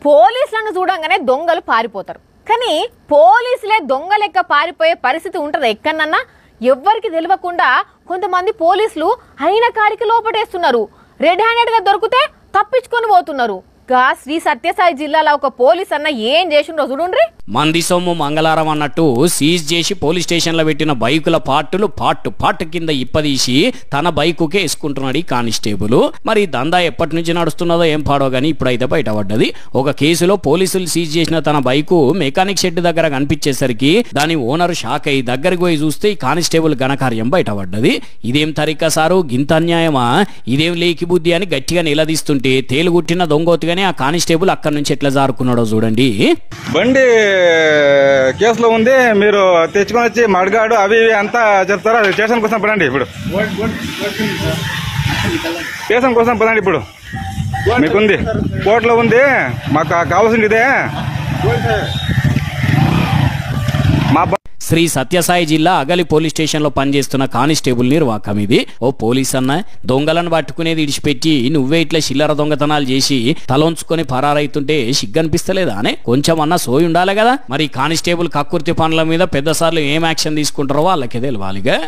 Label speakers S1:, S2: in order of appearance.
S1: పోలీసులను చూడంగానే దొంగలు పారిపోతారు, కానీ పోలీసులే దొంగ లెక్క పారిపోయే పరిస్థితి ఉంటది ఎక్కడన్నా? ఎవ్వరికి తెలియకుండా కొంతమంది పోలీసులు అయిన కాడికి లోపటేస్తున్నారు. రెడ్ హ్యాండెడ్ గా దొరికితే తప్పించుకొని పోతున్నారు. శ్రీ సత్యసాయి జిల్లాలో ఒక పోలీస్ అన్న ఏం చేసిండ్రో చూడండి.
S2: మంది సొమ్ము మంగళవారం అన్నట్టు సీజ్ చేసి పోలీస్ స్టేషన్ లో పెట్టిన బైకుల పార్ట్ కింద ఇప్పదీసి తన బైకుకే వేసుకుంటున్నాడు ఈ కానిస్టేబుల్. మరి దందా ఎప్పటి నుంచి నడుస్తున్నదో ఏం పాడో గానీ ఇప్పుడైతే బయటపడ్డది. ఒక కేసులో పోలీసులు సీజ్ చేసిన తన బైకు మెకానిక్ షెడ్ దగ్గర కనిపించేసరికి దాని ఓనర్ షాక్ అయ్యి దగ్గరికి పోయి చూస్తే ఈ కానిస్టేబుల్ ఘనకార్యం బయటపడ్డది. ఇదేం తరికా సారు, గింత అన్యాయమా, ఇదేం లేకి బుద్ధి అని గట్టిగా నిలదీస్తుంటే తేలుగుట్టిన దొంగోతుగానే ఆ కానిస్టేబుల్ అక్కడి నుంచి ఎట్లా జారుకున్నాడో చూడండి.
S3: బండి కేసులో ఉంది, మీరు తెచ్చుకొని వచ్చి మడగాడు అవి ఇవి అంతా చెప్తారా? స్టేషన్ కోసం పదండి, ఇప్పుడు స్టేషన్ కోసం పదండి. ఇప్పుడు మీకుంది, కోర్టులో ఉంది, మాకు కావాల్సింది ఇదే. మా
S2: శ్రీ సత్యసాయి జిల్లా అగలి పోలీస్ స్టేషన్ లో పనిచేస్తున్న కానిస్టేబుల్ నిర్వాకం ఇది. ఓ పోలీస్ అన్న, దొంగలను పట్టుకునేది ఇడిచిపెట్టి నువ్వే ఇట్లా చిల్లర దొంగతనాలు చేసి తలొంచుకొని పరారైతుంటే సిగ్గనిపిస్తలేదా అనే? కొంచెం అన్న సోయి ఉండాలి కదా. మరి కానిస్టేబుల్ కక్కుర్తి పనుల మీద పెద్దసార్లు ఏం యాక్షన్ తీసుకుంటారో వాళ్ళకే తెలియాలిగా.